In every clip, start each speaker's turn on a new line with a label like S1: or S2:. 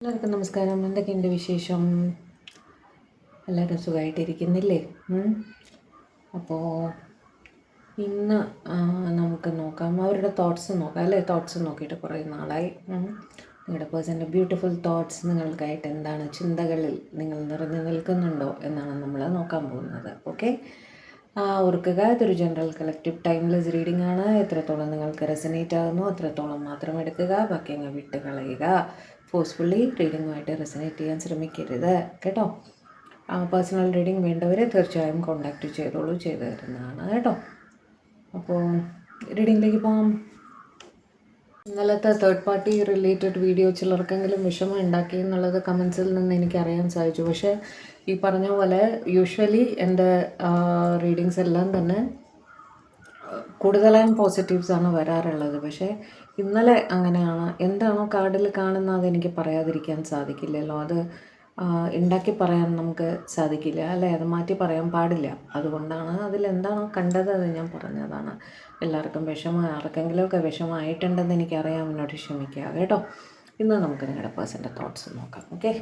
S1: എല്ലാവർക്കും നമസ്കാരം. എന്തൊക്കെയുണ്ട് വിശേഷം? എല്ലാവരും സുഖമായിട്ടിരിക്കുന്നില്ലേ? അപ്പോൾ ഇന്ന് നമുക്ക് നോക്കാം, അവരുടെ തോട്ട്സ് നോക്കാം അല്ലേ? തോട്ട്സ് നോക്കിയിട്ട് കുറേ നാളായി. നിങ്ങളുടെ പേഴ്സൻ്റെ ബ്യൂട്ടിഫുൾ തോട്ട്സ് നിങ്ങൾക്കായിട്ട് എന്താണ്, ചിന്തകളിൽ നിങ്ങൾ നിറഞ്ഞു നിൽക്കുന്നുണ്ടോ എന്നാണ് നമ്മൾ നോക്കാൻ പോകുന്നത്. ഓക്കെ, ഓർക്കുക, ഇതൊരു ജനറൽ കളക്റ്റീവ് ടൈംലെസ് റീഡിംഗ് ആണ്. എത്രത്തോളം നിങ്ങൾക്ക് റെസനേറ്റ് ആകുന്നു അത്രത്തോളം മാത്രം എടുക്കുക, ബാക്കി അങ്ങ് വിട്ട് കളയുക. ഫോഴ്സ്ഫുള്ളി റീഡിങ്ങുമായിട്ട് റെസനേറ്റ് ചെയ്യാൻ ശ്രമിക്കരുത് കേട്ടോ. പേഴ്സണൽ റീഡിംഗ് വേണ്ടവർ തീർച്ചയായും കോൺടാക്റ്റ് ചെയ്തോളൂ, ചെയ്തു തരുന്നതാണ് കേട്ടോ. അപ്പോൾ റീഡിങ്ങിലേക്ക് പോകാം. ഇന്നലത്തെ തേർഡ് പാർട്ടി റിലേറ്റഡ് വീഡിയോ ചിലർക്കെങ്കിലും വിഷമം ഉണ്ടാക്കി എന്നുള്ളത് കമൻസിൽ നിന്ന് എനിക്ക് അറിയാൻ സാധിച്ചു. പക്ഷേ ഈ പറഞ്ഞ പോലെ യൂഷ്വലി എൻ്റെ റീഡിങ്സ് എല്ലാം തന്നെ കൂടുതലായും പോസിറ്റീവ്സാണ് വരാറുള്ളത്. പക്ഷേ ഇന്നലെ അങ്ങനെയാണ്. എന്താണോ കാർഡിൽ കാണുന്നത് അതെനിക്ക് പറയാതിരിക്കാൻ സാധിക്കില്ലല്ലോ. അത് ഉണ്ടാക്കി പറയാൻ നമുക്ക് സാധിക്കില്ല അല്ലേ? അത് മാറ്റി പറയാൻ പാടില്ല. അതുകൊണ്ടാണ് അതിലെന്താണോ കണ്ടത് അത് ഞാൻ പറഞ്ഞതാണ്. എല്ലാവർക്കും വിഷമം, ആർക്കെങ്കിലുമൊക്കെ വിഷമമായിട്ടുണ്ടെന്ന് എനിക്കറിയാം. എന്നോട് ക്ഷമിക്കുക കേട്ടോ. ഇന്ന് നമുക്ക് നിങ്ങളുടെ പേഴ്സൻ്റെ തോട്ട്സ് നോക്കാം. ഓക്കെ,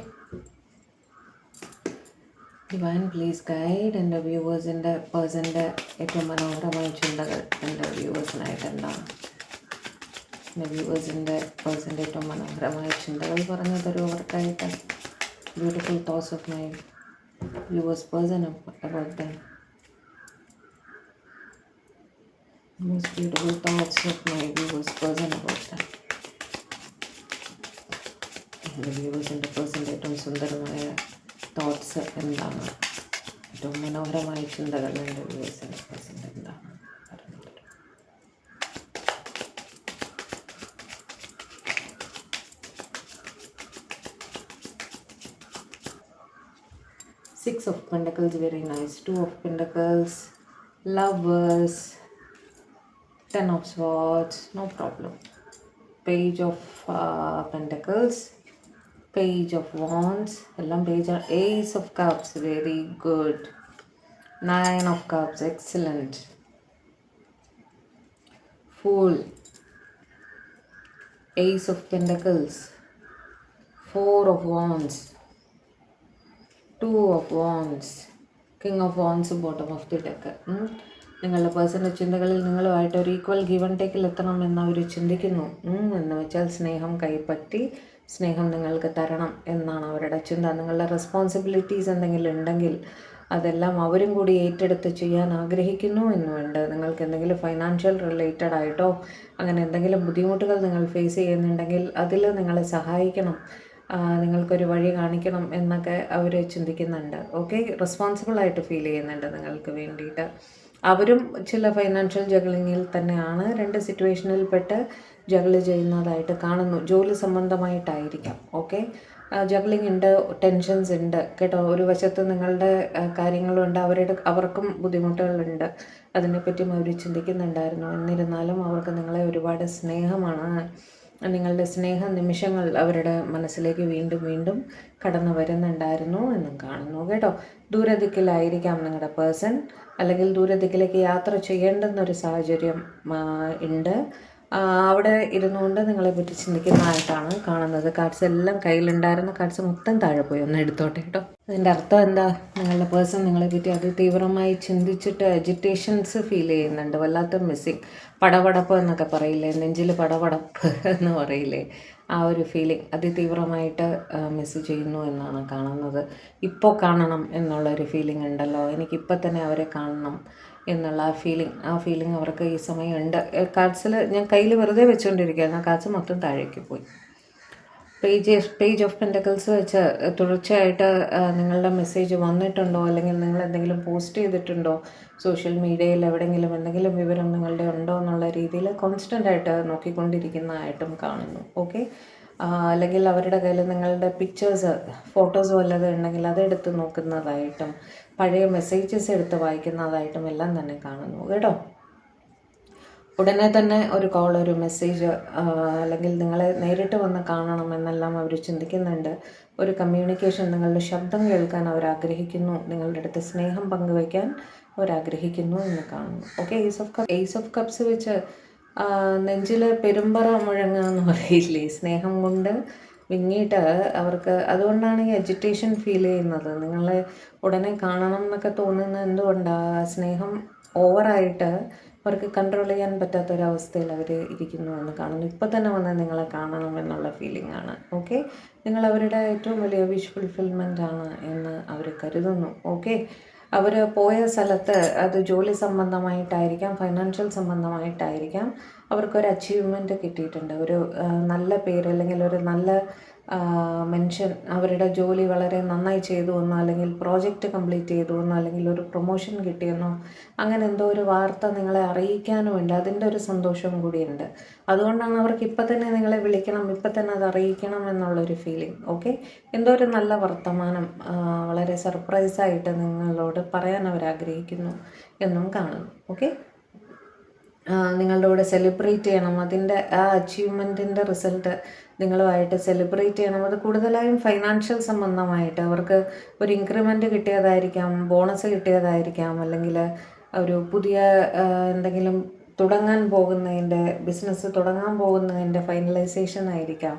S1: ഡിവൈൻ പ്ലീസ് ഗൈഡ് എൻ്റെ വ്യൂവേഴ്സിൻ്റെ പേഴ്സൻ്റെ ഏറ്റവും മനോഹരമായ ചിന്തകൾ എൻ്റെ വ്യൂവേഴ്സിനായിട്ട് എന്താണ്? എൻ്റെ വ്യൂവേഴ്സിൻ്റെ പേഴ്സൻ്റെ ഏറ്റവും മനോഹരമായ ചിന്തകൾ പറഞ്ഞു തരൂ അവർക്കായിട്ട്. Beautiful thoughts of my viewers person about them. Most beautiful thoughts of my viewers person about them. എൻ്റെ വ്യൂവേഴ്സിൻ്റെ പേഴ്സൻ്റെ ഏറ്റവും സുന്ദരമായ തോട്ട്സ് എന്താണ്, ഏറ്റവും മനോഹരമായ ചിന്തകൾ എൻ്റെ വ്യൂവേഴ്സിൻ്റെ പേഴ്സൻ്റെ എന്താണ് പറയുന്നത്? Six of Pentacles, very nice. Two of Pentacles, Lovers, Ten of Swords, no problem. Page of Pentacles, Page of Wands, എല്ലാം page. Ace of Cups, very good. Nine of Cups, excellent. Fool, Ace of Pentacles, Four of Wands, Two of Wands, King of Wands, bottom of the deck. നിങ്ങളുടെ പേഴ്സൻ്റെ ചിന്തകളിൽ നിങ്ങളുമായിട്ട് ഒരു equal give and ടേക്കിൽ എത്തണം എന്നവർ ചിന്തിക്കുന്നു. എന്ന് വെച്ചാൽ സ്നേഹം കൈപ്പറ്റി സ്നേഹം നിങ്ങൾക്ക് തരണം എന്നാണ് അവരുടെ ചിന്ത. നിങ്ങളുടെ റെസ്പോൺസിബിലിറ്റീസ് എന്തെങ്കിലും ഉണ്ടെങ്കിൽ അതെല്ലാം അവരും കൂടി ഏറ്റെടുത്ത് ചെയ്യാൻ ആഗ്രഹിക്കുന്നു എന്നുണ്ട്. നിങ്ങൾക്ക് എന്തെങ്കിലും ഫൈനാൻഷ്യൽ റിലേറ്റഡ് ആയിട്ടോ അങ്ങനെ എന്തെങ്കിലും ബുദ്ധിമുട്ടുകൾ നിങ്ങൾ ഫേസ് ചെയ്യുന്നുണ്ടെങ്കിൽ അതിൽ നിങ്ങളെ സഹായിക്കണം, നിങ്ങൾക്കൊരു വഴി കാണിക്കണം എന്നൊക്കെ അവർ ചിന്തിക്കുന്നുണ്ട്. ഓക്കെ, റെസ്പോൺസിബിളായിട്ട് ഫീൽ ചെയ്യുന്നുണ്ട് നിങ്ങൾക്ക് വേണ്ടിയിട്ട്. അവരും ചില ഫൈനാൻഷ്യൽ ജഗ്ലിങ്ങിൽ തന്നെയാണ്, രണ്ട് സിറ്റുവേഷനിൽപ്പെട്ട് ജഗിൾ ചെയ്യുന്നതായിട്ട് കാണുന്നു. ജോലി സംബന്ധമായിട്ടായിരിക്കാം. ഓക്കെ, ജഗ്ലിംഗ് ഉണ്ട്, ടെൻഷൻസ് ഉണ്ട് കേട്ടോ. ഒരു വശത്ത് നിങ്ങളുടെ കാര്യങ്ങളുണ്ട്, അവർക്കും ബുദ്ധിമുട്ടുകളുണ്ട്. അതിനെപ്പറ്റിയും അവർ ചിന്തിക്കുന്നുണ്ടായിരുന്നു. എന്നിരുന്നാലും അവർക്ക് നിങ്ങളെ ഒരുപാട് സ്നേഹമാണ്. നിങ്ങളുടെ സ്നേഹ നിമിഷങ്ങൾ അവരുടെ മനസ്സിലേക്ക് വീണ്ടും വീണ്ടും കടന്നു വരുന്നുണ്ടായിരുന്നു എന്നും കാണുന്നു കേട്ടോ. ദൂരദിക്കിലായിരിക്കാം നിങ്ങളുടെ പേഴ്സൺ, അല്ലെങ്കിൽ ദൂരദിക്കിലേക്ക് യാത്ര ചെയ്യേണ്ടുന്നൊരു സാഹചര്യം ഉണ്ട്. അവിടെ ഇരുന്നുകൊണ്ട് നിങ്ങളെപ്പറ്റി ചിന്തിക്കുന്നതായിട്ടാണ് കാണുന്നത്. കാർഡ്സ് എല്ലാം കയ്യിലുണ്ടായിരുന്ന കാർഡ്സ് മൊത്തം താഴെ പോയി, ഒന്ന് എടുത്തോട്ടെ കേട്ടോ. അതിൻ്റെ അർത്ഥം എന്താ? നിങ്ങളുടെ പേഴ്സൺ നിങ്ങളെപ്പറ്റി അതിതീവ്രമായി ചിന്തിച്ചിട്ട് എജിറ്റേഷൻസ് ഫീൽ ചെയ്യുന്നുണ്ട്. വല്ലാത്ത മിസ്സിങ്, പടപടപ്പ് എന്നൊക്കെ പറയില്ലേ, നെഞ്ചിൽ പടപടപ്പ് എന്ന് പറയില്ലേ, ആ ഒരു ഫീലിംഗ് അതിതീവ്രമായിട്ട് മിസ് ചെയ്യുന്നു എന്നാണ് കാണുന്നത്. ഇപ്പോൾ കാണണം എന്നുള്ളൊരു ഫീലിംഗ് ഉണ്ടല്ലോ, എനിക്കിപ്പോൾ തന്നെ അവരെ കാണണം എന്നുള്ള ആ ഫീലിംഗ് അവർക്ക് ഈ സമയം ഉണ്ട്. കാർഡ്സിൽ ഞാൻ കയ്യിൽ വെറുതെ വെച്ചുകൊണ്ടിരിക്കുകയാണ്, കാർഡ്സ് മൊത്തം താഴേക്ക് പോയി. പേജ് ഓഫ് പെൻറ്റക്കിൾസ് വെച്ച് തുടർച്ചയായിട്ട് നിങ്ങളുടെ മെസ്സേജ് വന്നിട്ടുണ്ടോ, അല്ലെങ്കിൽ നിങ്ങൾ എന്തെങ്കിലും പോസ്റ്റ് ചെയ്തിട്ടുണ്ടോ സോഷ്യൽ മീഡിയയിൽ, എവിടെയെങ്കിലും എന്തെങ്കിലും വിവരം നിങ്ങളുടെ ഉണ്ടോ എന്നുള്ള രീതിയിൽ കോൺസ്റ്റൻ്റ് ആയിട്ട് നോക്കിക്കൊണ്ടിരിക്കുന്നതായിട്ടും കാണുന്നു. ഓക്കെ, അല്ലെങ്കിൽ അവരുടെ കയ്യിൽ നിങ്ങളുടെ പിക്ചേഴ്സ്, ഫോട്ടോസ് വല്ലതും ഉണ്ടെങ്കിൽ അതെടുത്ത് നോക്കുന്നതായിട്ടും പഴയ മെസ്സേജസ് എടുത്ത് വായിക്കുന്നതായിട്ടും എല്ലാം തന്നെ കാണുന്നു കേട്ടോ. ഉടനെ തന്നെ ഒരു കോൾ, ഒരു മെസ്സേജ്, അല്ലെങ്കിൽ നിങ്ങളെ നേരിട്ട് വന്ന് കാണണം എന്നെല്ലാം അവർ ചിന്തിക്കുന്നുണ്ട്. ഒരു കമ്മ്യൂണിക്കേഷൻ, നിങ്ങളുടെ ശബ്ദം കേൾക്കാൻ അവർ ആഗ്രഹിക്കുന്നു, നിങ്ങളുടെ അടുത്ത് സ്നേഹം പങ്കുവയ്ക്കാൻ അവർ ആഗ്രഹിക്കുന്നു എന്ന് കാണുന്നു. ഓക്കെ, ഏസ് ഓഫ് കപ്സ് വെച്ച് നെഞ്ചിൽ പെരുമ്പറ മുഴങ്ങുക എന്ന് പറയില്ലേ, സ്നേഹം കൊണ്ട് വിങ്ങിയിട്ട് അവർക്ക് അതുകൊണ്ടാണ് ഈ എജിറ്റേഷൻ ഫീൽ ചെയ്യുന്നത്. നിങ്ങളെ ഉടനെ കാണണം എന്നൊക്കെ തോന്നുന്നത് എന്തുകൊണ്ടാണ്? സ്നേഹം ഓവറായിട്ട് അവർക്ക് കൺട്രോൾ ചെയ്യാൻ പറ്റാത്തൊരവസ്ഥയിൽ അവർ ഇരിക്കുന്നു എന്ന് കാണുന്നു. ഇപ്പം തന്നെ വന്ന് നിങ്ങളെ കാണണം എന്നുള്ള ഫീലിംഗ് ആണ്. ഓക്കെ, നിങ്ങൾ അവരുടെ ഏറ്റവും വലിയ വിഷ് ഫുൾഫിൽമെൻ്റ് ആണ് എന്ന് അവർ കരുതുന്നു. ഓക്കെ, അവർ പോയ സ്ഥലത്ത് അത് ജോലി സംബന്ധമായിട്ടായിരിക്കാം, ഫൈനാൻഷ്യൽ സംബന്ധമായിട്ടായിരിക്കാം, അവർക്കൊരു അച്ചീവ്മെൻറ്റ് കിട്ടിയിട്ടുണ്ട്. ഒരു നല്ല പേര് അല്ലെങ്കിൽ ഒരു നല്ല മെൻഷൻ, അവരുടെ ജോലി വളരെ നന്നായി ചെയ്തു എന്നോ അല്ലെങ്കിൽ പ്രോജക്റ്റ് കംപ്ലീറ്റ് ചെയ്തു എന്നോ അല്ലെങ്കിൽ ഒരു പ്രൊമോഷൻ കിട്ടിയെന്നോ അങ്ങനെ എന്തോ ഒരു വാർത്ത നിങ്ങളെ അറിയിക്കാനുമുണ്ട്. അതിൻ്റെ ഒരു സന്തോഷവും കൂടിയുണ്ട്. അതുകൊണ്ടാണ് അവർക്ക് ഇപ്പം തന്നെ നിങ്ങളെ വിളിക്കണം, ഇപ്പം തന്നെ അത് അറിയിക്കണം എന്നുള്ളൊരു ഫീലിംഗ്. ഓക്കെ, എന്തോ ഒരു നല്ല വർത്തമാനം വളരെ സർപ്രൈസായിട്ട് നിങ്ങളോട് പറയാൻ അവർ ആഗ്രഹിക്കുന്നു എന്നും കാണുന്നു. ഓക്കെ, നിങ്ങളുടെ കൂടെ സെലിബ്രേറ്റ് ചെയ്യണം, അതിൻ്റെ ആ അച്ചീവ്മെൻറ്റിൻ്റെ റിസൾട്ട് നിങ്ങളുമായിട്ട് സെലിബ്രേറ്റ് ചെയ്യണം. അത് കൂടുതലായും ഫൈനാൻഷ്യൽ സംബന്ധമായിട്ട് അവർക്ക് ഒരു ഇൻക്രിമെൻറ്റ് കിട്ടിയതായിരിക്കാം, ബോണസ് കിട്ടിയതായിരിക്കാം, അല്ലെങ്കിൽ ഒരു പുതിയ എന്തെങ്കിലും തുടങ്ങാൻ പോകുന്നതിൻ്റെ, ബിസിനസ് തുടങ്ങാൻ പോകുന്നതിൻ്റെ ഫൈനലൈസേഷൻ ആയിരിക്കാം,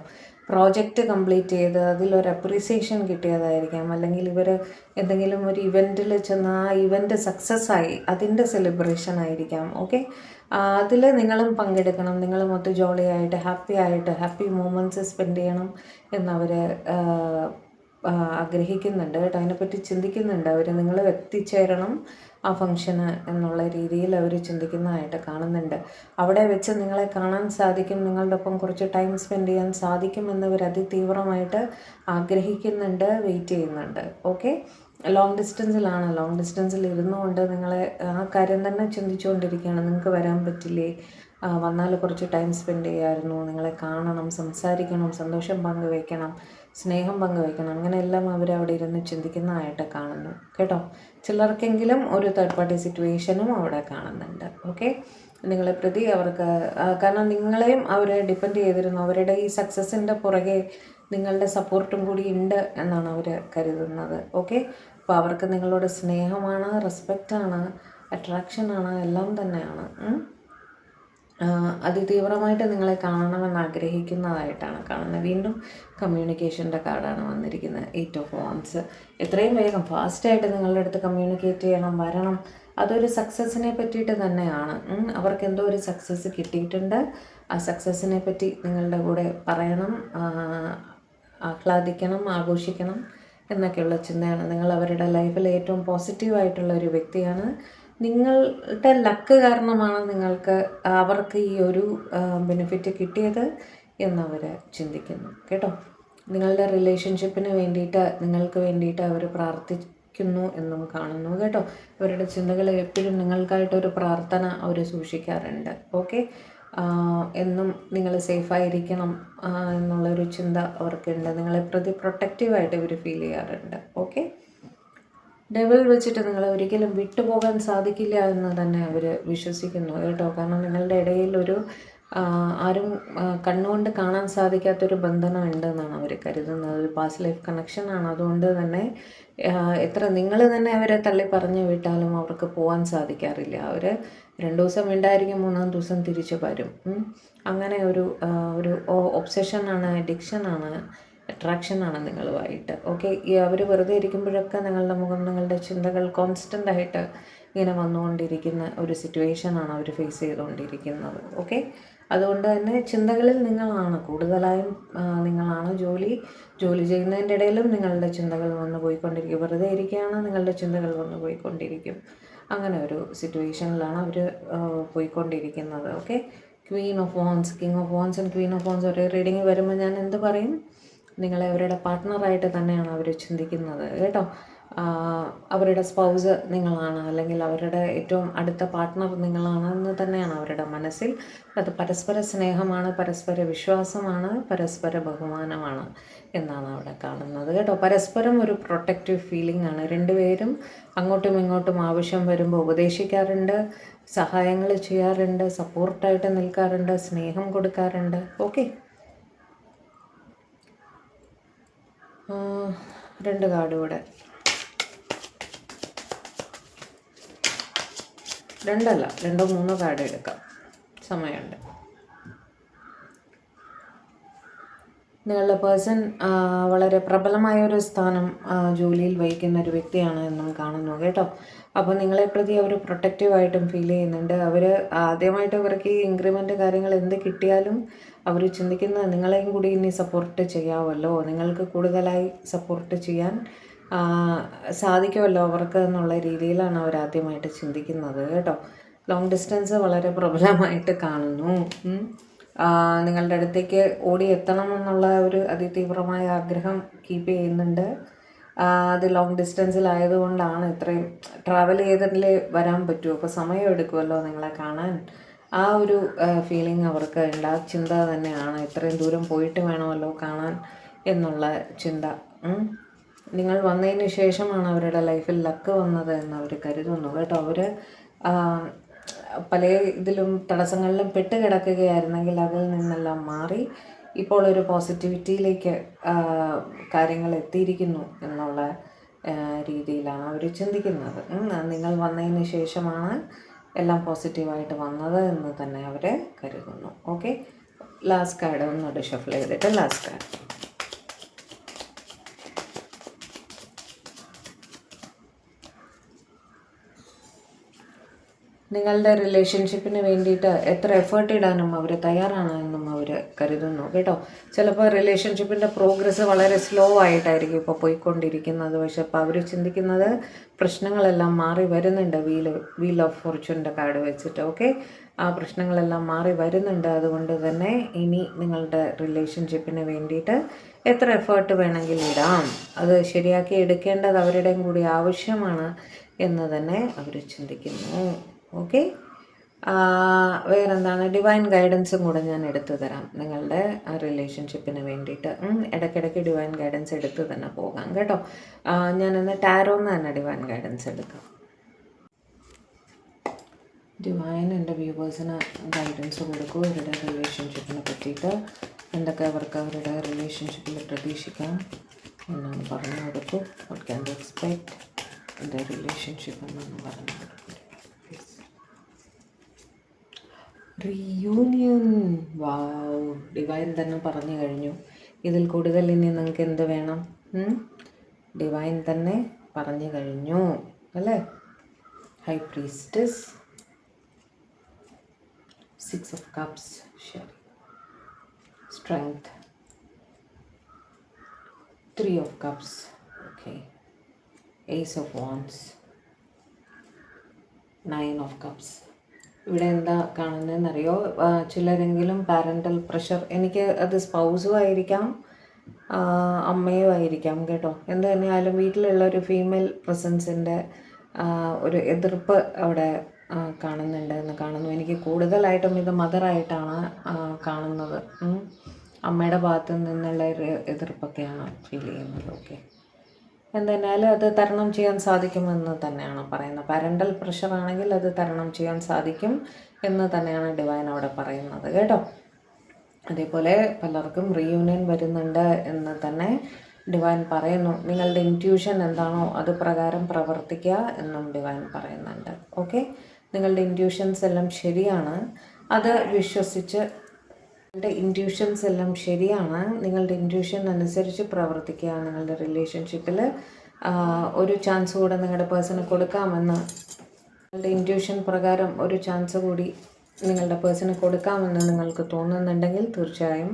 S1: പ്രോജക്റ്റ് കംപ്ലീറ്റ് ചെയ്ത് അതിലൊരു അപ്രീസിയേഷൻ കിട്ടിയതായിരിക്കാം, അല്ലെങ്കിൽ ഇവർ എന്തെങ്കിലും ഒരു ഇവൻറ്റിൽ ചെന്ന് ആ ഇവൻറ്റ് സക്സസ് ആയി അതിൻ്റെ സെലിബ്രേഷൻ ആയിരിക്കാം. ഓക്കെ, അതിൽ നിങ്ങളും പങ്കെടുക്കണം, നിങ്ങളും ഒത്ത് ജോളിയായിട്ട് ഹാപ്പി മൂമെൻറ്റ്സ് സ്പെൻഡ് ചെയ്യണം എന്നവർ ആഗ്രഹിക്കുന്നുണ്ട് കേട്ടോ. അതിനെപ്പറ്റി ചിന്തിക്കുന്നുണ്ട് അവർ. നിങ്ങൾ എത്തിച്ചേരണം ആ ഫംഗ്ഷന് എന്നുള്ള രീതിയിൽ അവർ ചിന്തിക്കുന്നതായിട്ട് കാണുന്നുണ്ട്. അവിടെ വെച്ച് നിങ്ങളെ കാണാൻ സാധിക്കും, നിങ്ങളുടെ ഒപ്പം കുറച്ച് ടൈം സ്പെൻഡ് ചെയ്യാൻ സാധിക്കുമെന്നവർ അതിതീവ്രമായിട്ട് ആഗ്രഹിക്കുന്നുണ്ട്, വെയിറ്റ് ചെയ്യുന്നുണ്ട്. ഓക്കെ, ലോങ് ഡിസ്റ്റൻസിൽ ഇരുന്നുകൊണ്ട് നിങ്ങളെ ആ കാര്യം തന്നെ ചിന്തിച്ചുകൊണ്ടിരിക്കുകയാണ്. നിങ്ങൾക്ക് വരാൻ പറ്റില്ലേ, വന്നാൽ കുറച്ച് ടൈം സ്പെൻഡ് ചെയ്യാമായിരുന്നു, നിങ്ങളെ കാണണം, സംസാരിക്കണം, സന്തോഷം പങ്കുവയ്ക്കണം, സ്നേഹം പങ്കുവയ്ക്കണം, അങ്ങനെയെല്ലാം അവരവിടെ ഇരുന്ന് ചിന്തിക്കുന്നതായിട്ട് കാണുന്നു കേട്ടോ. ചിലർക്കെങ്കിലും ഒരു തേർഡ് പാർട്ടി സിറ്റുവേഷനും അവിടെ കാണുന്നുണ്ട്. ഓക്കെ, നിങ്ങളെ പ്രതി അവർക്ക്, കാരണം നിങ്ങളെയും അവരെ ഡിപ്പെൻഡ് ചെയ്തിരുന്നു, അവരുടെ ഈ സക്സസ്സിൻ്റെ പുറകെ നിങ്ങളുടെ സപ്പോർട്ടും കൂടി ഉണ്ട് എന്നാണ് അവർ കരുതുന്നത്. ഓക്കെ, അപ്പോൾ അവർക്ക് നിങ്ങളോട് സ്നേഹമാണ്, റെസ്പെക്റ്റാണ്, അട്രാക്ഷനാണ്, എല്ലാം തന്നെയാണ്. അതിതീവ്രമായിട്ട് നിങ്ങളെ കാണണമെന്ന് ആഗ്രഹിക്കുന്നതായിട്ടാണ് കാണുന്നത്. വീണ്ടും കമ്മ്യൂണിക്കേഷൻ്റെ കാർഡാണ് വന്നിരിക്കുന്നത്, 8 ഓഫ് വാൻഡ്സ്. എത്രയും വേഗം ഫാസ്റ്റായിട്ട് നിങ്ങളുടെ അടുത്ത് കമ്മ്യൂണിക്കേറ്റ് ചെയ്യണം, വരണം. അതൊരു സക്സസ്സിനെ പറ്റിയിട്ട് തന്നെയാണ്. അവർക്ക് എന്തോ ഒരു സക്സസ് കിട്ടിയിട്ടുണ്ട്, ആ സക്സസ്സിനെ പറ്റി നിങ്ങളുടെ കൂടെ പറയണം, ആഹ്ലാദിക്കണം, ആഘോഷിക്കണം എന്നൊക്കെയുള്ള ചിന്തയാണ്. നിങ്ങൾ അവരുടെ ലൈഫിൽ ഏറ്റവും പോസിറ്റീവായിട്ടുള്ള ഒരു വ്യക്തിയാണ്. നിങ്ങളുടെ ലക്ക് കാരണമാണ് അവർക്ക് ഈ ഒരു ബെനിഫിറ്റ് കിട്ടിയത് എന്നവർ ചിന്തിക്കുന്നു കേട്ടോ. നിങ്ങളുടെ റിലേഷൻഷിപ്പിന് വേണ്ടിയിട്ട്, നിങ്ങൾക്ക് വേണ്ടിയിട്ട് അവർ പ്രാർത്ഥിക്കുന്നു എന്നും കാണുന്നു കേട്ടോ. അവരുടെ ചിന്തകൾ എപ്പോഴും നിങ്ങൾക്കായിട്ടൊരു പ്രാർത്ഥന അവർ സൂക്ഷിക്കാറുണ്ട്. ഓക്കെ, എന്നും നിങ്ങൾ സേഫായിരിക്കണം എന്നുള്ളൊരു ചിന്ത അവർക്കുണ്ട്. നിങ്ങളെ പ്രതി പ്രൊട്ടക്റ്റീവായിട്ട് ഇവർ ഫീൽ ചെയ്യാറുണ്ട്. ഓക്കെ, ഡെവിൾ വെച്ചിട്ട് നിങ്ങളെ ഒരിക്കലും വിട്ടുപോകാൻ സാധിക്കില്ല എന്ന് തന്നെ അവർ വിശ്വസിക്കുന്നു കേട്ടോ. കാരണം നിങ്ങളുടെ ഇടയിൽ ഒരു ആരും കണ്ണുകൊണ്ട് കാണാൻ സാധിക്കാത്തൊരു ബന്ധനം ഉണ്ടെന്നാണ് അവർ കരുതുന്നത്. ഒരു പാസ്റ്റ് ലൈഫ് കണക്ഷനാണ്. അതുകൊണ്ട് തന്നെ എത്ര നിങ്ങൾ തന്നെ അവരെ തള്ളി പറഞ്ഞു വിട്ടാലും അവർക്ക് പോകാൻ സാധിക്കാറില്ല. അവർ 2 ദിവസം ഉണ്ടായിരിക്കും, 3-ാം ദിവസം തിരിച്ചു വരും. അങ്ങനെ ഒരു ഒബ്സെഷനാണ്, അഡിക്ഷനാണ്, അട്രാക്ഷനാണ് നിങ്ങളുമായിട്ട്. ഓക്കെ, അവർ വെറുതെ ഇരിക്കുമ്പോഴൊക്കെ നിങ്ങളുടെ മുഖം, നിങ്ങളുടെ ചിന്തകൾ കോൺസ്റ്റൻ്റായിട്ട് ഇങ്ങനെ വന്നുകൊണ്ടിരിക്കുന്ന ഒരു സിറ്റുവേഷനാണ് അവർ ഫേസ് ചെയ്തുകൊണ്ടിരിക്കുന്നത്. ഓക്കെ, അതുകൊണ്ട് തന്നെ ചിന്തകളിൽ നിങ്ങളാണ് കൂടുതലായും, നിങ്ങളാണ് ജോലി ചെയ്യുന്നതിൻ്റെ ഇടയിലും നിങ്ങളുടെ ചിന്തകൾ വന്നു പോയിക്കൊണ്ടിരിക്കും. വെറുതെ ഇരിക്കുകയാണ്, നിങ്ങളുടെ ചിന്തകൾ വന്നു പോയിക്കൊണ്ടിരിക്കും. അങ്ങനെ ഒരു സിറ്റുവേഷനിലാണ് അവർ പോയിക്കൊണ്ടിരിക്കുന്നത്. Okay, Queen of wands, king of wands and Queen of wands ഒരേ റീഡിങ് വരുമ്പോൾ ഞാൻ എന്ത് പറയും? നിങ്ങളെ അവരുടെ പാർട്ട്ണറായിട്ട് തന്നെയാണ് അവർ ചിന്തിക്കുന്നത് കേട്ടോ. അവരുടെ സ്പൗസ് നിങ്ങളാണ്, അല്ലെങ്കിൽ അവരുടെ ഏറ്റവും അടുത്ത പാർട്ട്ണർ നിങ്ങളാണെന്ന് തന്നെയാണ് അവരുടെ മനസ്സിൽ. അത് പരസ്പര സ്നേഹമാണ്, പരസ്പര വിശ്വാസമാണ്, പരസ്പര ബഹുമാനമാണ് എന്നാണ് അവിടെ കാണുന്നത് കേട്ടോ. പരസ്പരം ഒരു പ്രൊട്ടക്റ്റീവ് ഫീലിംഗ് ആണ്. രണ്ടുപേരും അങ്ങോട്ടും ഇങ്ങോട്ടും ആവശ്യം വരുമ്പോൾ ഉപദേശിക്കാറുണ്ട്, സഹായങ്ങൾ ചെയ്യാറുണ്ട്, സപ്പോർട്ടായിട്ട് നിൽക്കാറുണ്ട്, സ്നേഹം കൊടുക്കാറുണ്ട്. ഓക്കെ, 2 കാർഡ് കൂടെ, 2 അല്ല 2-3 കാർഡ് എടുക്കാം, സമയമുണ്ട്. നിങ്ങളുടെ പേഴ്സൺ വളരെ പ്രബലമായ ഒരു സ്ഥാനം ജോലിയിൽ വഹിക്കുന്ന ഒരു വ്യക്തിയാണ് എന്നും കാണുന്നു കേട്ടോ. അപ്പോൾ നിങ്ങളെ പ്രതി അവർ പ്രൊട്ടക്റ്റീവായിട്ടും ഫീൽ ചെയ്യുന്നുണ്ട്. അവർ ആദ്യമായിട്ട് അവർക്ക് ഈ ഇൻക്രിമെൻ്റ് കാര്യങ്ങൾ എന്ത് കിട്ടിയാലും അവർ ചിന്തിക്കുന്നത് നിങ്ങളെയും കൂടി ഇനി സപ്പോർട്ട് ചെയ്യാമല്ലോ, നിങ്ങൾക്ക് കൂടുതലായി സപ്പോർട്ട് ചെയ്യാൻ സാധിക്കുമല്ലോ അവർക്ക് എന്നുള്ള രീതിയിലാണ് അവർ ആദ്യമായിട്ട് ചിന്തിക്കുന്നത് കേട്ടോ. ലോങ് ഡിസ്റ്റൻസ് വളരെ പ്രബലമായിട്ട് കാണുന്നു. നിങ്ങളുടെ അടുത്തേക്ക് ഓടി എത്തണമെന്നുള്ള ഒരു അതിതീവ്രമായ ആഗ്രഹം കീപ്പ് ചെയ്യുന്നുണ്ട്. അത് ലോങ് ഡിസ്റ്റൻസിലായതുകൊണ്ടാണ് ഇത്രയും ട്രാവൽ ചെയ്തിട്ടല്ലേ വരാൻ പറ്റുമോ, അപ്പോൾ സമയം എടുക്കുമല്ലോ നിങ്ങളെ കാണാൻ. ആ ഒരു ഫീലിംഗ് അവർക്ക് ഉണ്ട്. ആ ചിന്ത തന്നെയാണ്, ഇത്രയും ദൂരം പോയിട്ട് വേണമല്ലോ കാണാൻ എന്നുള്ള ചിന്ത. നിങ്ങൾ വന്നതിന് ശേഷമാണ് അവരുടെ ലൈഫിൽ ലക്ക് വന്നത് എന്ന് അവർ കരുതുന്നു കേട്ടോ. അവർ പല ഇതിലും തടസ്സങ്ങളിലും പെട്ട് കിടക്കുകയായിരുന്നെങ്കിൽ അതിൽ നിന്നെല്ലാം മാറി ഇപ്പോൾ ഒരു പോസിറ്റിവിറ്റിയിലേക്ക് കാര്യങ്ങൾ എത്തിയിരിക്കുന്നു എന്നുള്ള രീതിയിലാണ് അവർ ചിന്തിക്കുന്നത്. നിങ്ങൾ വന്നതിന് ശേഷമാണ് എല്ലാം പോസിറ്റീവായിട്ട് വന്നത് എന്ന് തന്നെ അവർ കരുതുന്നു. ഓക്കെ, ലാസ്റ്റ് കാർഡ് ഒന്നുകൂടെ ഷഫിൾ ചെയ്തിട്ട് ലാസ്റ്റ് കാർഡ്. നിങ്ങളുടെ റിലേഷൻഷിപ്പിന് വേണ്ടിയിട്ട് എത്ര എഫേർട്ട് ഇടാനും അവർ തയ്യാറാണ് എന്നും അവർ കരുതുന്നു കേട്ടോ. ചിലപ്പോൾ റിലേഷൻഷിപ്പിൻ്റെ പ്രോഗ്രസ് വളരെ സ്ലോ ആയിട്ടായിരിക്കും ഇപ്പോൾ പോയിക്കൊണ്ടിരിക്കുന്നത്. പക്ഷെ അപ്പോൾ അവർ ചിന്തിക്കുന്നത് പ്രശ്നങ്ങളെല്ലാം മാറി വരുന്നുണ്ട്. വീൽ ഓഫ് ഫോർച്യൂണിൻ്റെ കാർഡ് വെച്ചിട്ട്. ഓക്കെ, ആ പ്രശ്നങ്ങളെല്ലാം മാറി വരുന്നുണ്ട്. അതുകൊണ്ട് തന്നെ ഇനി നിങ്ങളുടെ റിലേഷൻഷിപ്പിന് വേണ്ടിയിട്ട് എത്ര എഫേർട്ട് വേണമെങ്കിലും ഇടാം. അത് ശരിയാക്കി എടുക്കേണ്ടത് അവരുടെയും കൂടി ആവശ്യമാണ് എന്ന് തന്നെ അവർ ചിന്തിക്കുന്നു. ഓക്കെ, വേറെന്താണ്, ഡിവൈൻ ഗൈഡൻസും കൂടെ ഞാൻ എടുത്തു തരാം നിങ്ങളുടെ റിലേഷൻഷിപ്പിന് വേണ്ടിയിട്ട്. ഇടയ്ക്കിടയ്ക്ക് ഡിവൈൻ ഗൈഡൻസ് എടുത്ത് തന്നെ പോകാം കേട്ടോ. ഞാനിന്ന് ടാരോന്ന് തന്നെ ഡിവൈൻ ഗൈഡൻസ് എടുക്കാം. ഡിവൈൻ എൻ്റെ വ്യൂവേഴ്സിന് ഗൈഡൻസ് കൊടുക്കൂ അവരുടെ റിലേഷൻഷിപ്പിനെ പറ്റിയിട്ട്. എന്തൊക്കെ അവർക്ക് അവരുടെ റിലേഷൻഷിപ്പിൽ പ്രതീക്ഷിക്കാം എന്നാണ് പറഞ്ഞു കൊടുക്കൂ. വാട്ട് ക്യാൻ ദേ എക്സ്പെക്റ്റ് എൻ്റെ റിലേഷൻഷിപ്പ് എന്നാണ് പറഞ്ഞു കൊടുക്കും. റീയൂണിയൻ, വാവ്, ഡിവൈൻ തന്നെ പറഞ്ഞു കഴിഞ്ഞു. ഇതിൽ കൂടുതൽ ഇനി നിങ്ങൾക്ക് എന്ത് വേണം? ഡിവൈൻ തന്നെ പറഞ്ഞു കഴിഞ്ഞു അല്ലേ. High priestess, 6 of cups, strength, 3 of cups, okay, ace of wands, 9 of cups. ഇവിടെ എന്താ കാണുന്നതെന്നറിയോ? ചിലരെങ്കിലും പാരൻ്റൽ പ്രഷർ, എനിക്ക് അത് സ്പൗസും ആയിരിക്കാം അമ്മയും ആയിരിക്കാം കേട്ടോ. എന്ത് തന്നെയായാലും വീട്ടിലുള്ള ഒരു ഫീമെയിൽ പ്രസൻസിൻ്റെ ഒരു എതിർപ്പ് അവിടെ കാണുന്നുണ്ട് എന്ന് കാണുന്നു. എനിക്ക് കൂടുതലായിട്ടും ഇത് മദറായിട്ടാണ് കാണുന്നത്. അമ്മയുടെ ഭാഗത്തു നിന്നുള്ള ഒരു എതിർപ്പൊക്കെയാണ് ഫീൽ ചെയ്യുന്നത്. ഓക്കെ, എന്തെന്നാലും അത് തരണം ചെയ്യാൻ സാധിക്കുമെന്ന് തന്നെയാണ് പറയുന്നത്. പാരൻ്റൽ പ്രഷർ ആണെങ്കിൽ അത് തരണം ചെയ്യാൻ സാധിക്കും എന്ന് തന്നെയാണ് ഡിവൈൻ അവിടെ പറയുന്നത് കേട്ടോ. അതേപോലെ പലർക്കും റീയൂണിയൻ വരുന്നുണ്ട് എന്ന് തന്നെ ഡിവൈൻ പറയുന്നു. നിങ്ങളുടെ ഇൻറ്റ്യൂഷൻ എന്താണോ അത് പ്രകാരം പ്രവർത്തിക്കുക എന്നും ഡിവൈൻ പറയുന്നുണ്ട്. ഓക്കെ, നിങ്ങളുടെ ഇൻറ്റ്യൂഷൻസ് എല്ലാം ശരിയാണ്, അത് വിശ്വസിച്ച് ഇൻറ്റ്യൂഷൻസ് എല്ലാം ശരിയാണ്, നിങ്ങളുടെ ഇൻറ്റ്യൂഷൻ അനുസരിച്ച് പ്രവർത്തിക്കുക. നിങ്ങളുടെ റിലേഷൻഷിപ്പിൽ ഒരു ചാൻസ് കൂടെ നിങ്ങളുടെ പേഴ്സണ് കൊടുക്കാമെന്ന്, നിങ്ങളുടെ ഇൻറ്റ്യൂഷൻ പ്രകാരം ഒരു ചാൻസ് കൂടി നിങ്ങളുടെ പേഴ്സണ് കൊടുക്കാമെന്ന് നിങ്ങൾക്ക് തോന്നുന്നുണ്ടെങ്കിൽ തീർച്ചയായും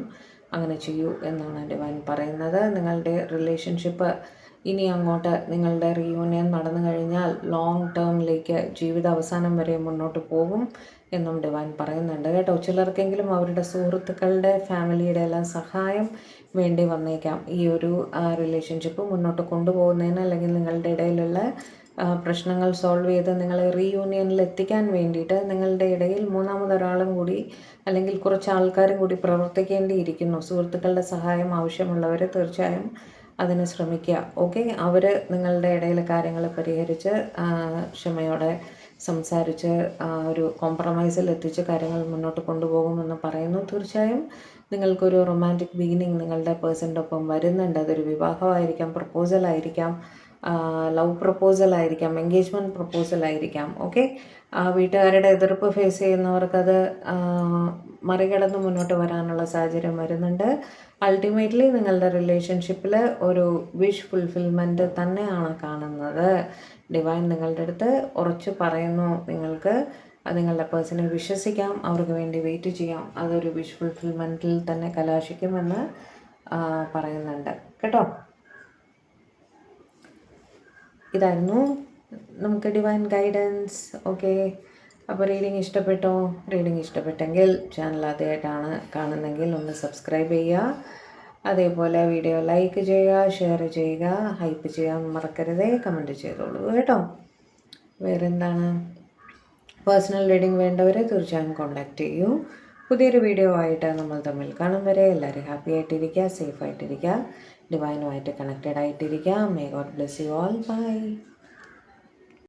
S1: അങ്ങനെ ചെയ്യൂ എന്നാണ് ഡിവൈൻ പറയുന്നത്. നിങ്ങളുടെ റിലേഷൻഷിപ്പ് ഇനി അങ്ങോട്ട് നിങ്ങളുടെ റീയൂണിയൻ നടന്നു കഴിഞ്ഞാൽ ലോങ് ടേമിലേക്ക് ജീവിത അവസാനം വരെ മുന്നോട്ട് പോകും എന്നും ഡിവൈൻ പറയുന്നുണ്ട് കേട്ടോ. ചിലർക്കെങ്കിലും അവരുടെ സുഹൃത്തുക്കളുടെ ഫാമിലിയുടെ എല്ലാം സഹായം വേണ്ടി വന്നേക്കാം ഈ ഒരു റിലേഷൻഷിപ്പ് മുന്നോട്ട് കൊണ്ടുപോകുന്നതിന്, അല്ലെങ്കിൽ നിങ്ങളുടെ ഇടയിലുള്ള പ്രശ്നങ്ങൾ സോൾവ് ചെയ്ത് നിങ്ങളെ റീയൂണിയനിൽ എത്തിക്കാൻ വേണ്ടിയിട്ട് നിങ്ങളുടെ ഇടയിൽ മൂന്നാമതൊരാളും കൂടി അല്ലെങ്കിൽ കുറച്ച് ആൾക്കാരും കൂടി പ്രവർത്തിക്കേണ്ടിയിരിക്കുന്നു. സുഹൃത്തുക്കളുടെ സഹായം ആവശ്യമുള്ളവർ തീർച്ചയായും അതിന് ശ്രമിക്കുക. ഓക്കെ, അവർ നിങ്ങളുടെ ഇടയിൽ കാര്യങ്ങൾ പരിഹരിച്ച് ക്ഷമയോടെ സംസാരിച്ച് ഒരു കോംപ്രമൈസിൽ എത്തിച്ച് കാര്യങ്ങൾ മുന്നോട്ട് കൊണ്ടുപോകുമെന്ന് പറയുന്നു. തീർച്ചയായും നിങ്ങൾക്കൊരു റൊമാൻറ്റിക് ബിഗിനിങ് നിങ്ങളുടെ പേഴ്സൻ്റെ ഒപ്പം വരുന്നുണ്ട്. അതൊരു വിവാഹമായിരിക്കാം, പ്രപ്പോസലായിരിക്കാം, ലവ് പ്രപ്പോസലായിരിക്കാം, എൻഗേജ്മെൻറ്റ് പ്രപ്പോസലായിരിക്കാം. ഓക്കെ, വീട്ടുകാരുടെ എതിർപ്പ് ഫേസ് ചെയ്യുന്നവർക്കത് മറികടന്ന് മുന്നോട്ട് വരാനുള്ള സാഹചര്യം വരുന്നുണ്ട്. അൾട്ടിമേറ്റ്ലി നിങ്ങളുടെ റിലേഷൻഷിപ്പിൽ ഒരു വിഷ് ഫുൾഫിൽമെൻറ്റ് തന്നെയാണ് കാണുന്നത്. ഡിവൈൻ നിങ്ങളുടെ അടുത്ത് ഉറച്ചു പറയുന്നു, നിങ്ങൾക്ക് നിങ്ങളുടെ പേഴ്സണെ വിശ്വസിക്കാം, അവർക്ക് വേണ്ടി വെയിറ്റ് ചെയ്യാം, അതൊരു വിഷ് ഫുൾഫിൽമെൻറ്റിൽ തന്നെ കലാശിക്കുമെന്ന് പറയുന്നുണ്ട് കേട്ടോ. ഇതായിരുന്നു നമുക്ക് ഡിവൈൻ ഗൈഡൻസ്. ഓക്കെ, അപ്പോൾ റീഡിങ് ഇഷ്ടപ്പെട്ടോ? റീഡിങ് ഇഷ്ടപ്പെട്ടെങ്കിൽ ചാനൽ ആദ്യമായിട്ടാണ് കാണുന്നതെങ്കിൽ ഒന്ന് സബ്സ്ക്രൈബ് ചെയ്യുക. അതേപോലെ വീഡിയോ ലൈക്ക് ചെയ്യുക, ഷെയർ ചെയ്യുക, ഹൈപ്പ് ചെയ്യാൻ മറക്കരുതേ, കമൻറ്റ് ചെയ്തോളൂ കേട്ടോ. വേറെന്താണ്, പേഴ്സണൽ റീഡിങ് വേണ്ടവരെ തീർച്ചയായും കോൺടാക്റ്റ് ചെയ്യൂ. പുതിയൊരു വീഡിയോ ആയിട്ട് നമ്മൾ തമ്മിൽ കാണും വരെ എല്ലാവരും ഹാപ്പി ആയിട്ടിരിക്കുക, സേഫ് ആയിട്ടിരിക്കുക, ഡിവൈനുമായിട്ട് കണക്റ്റഡ് ആയിട്ടിരിക്കുക. May God bless you all. By.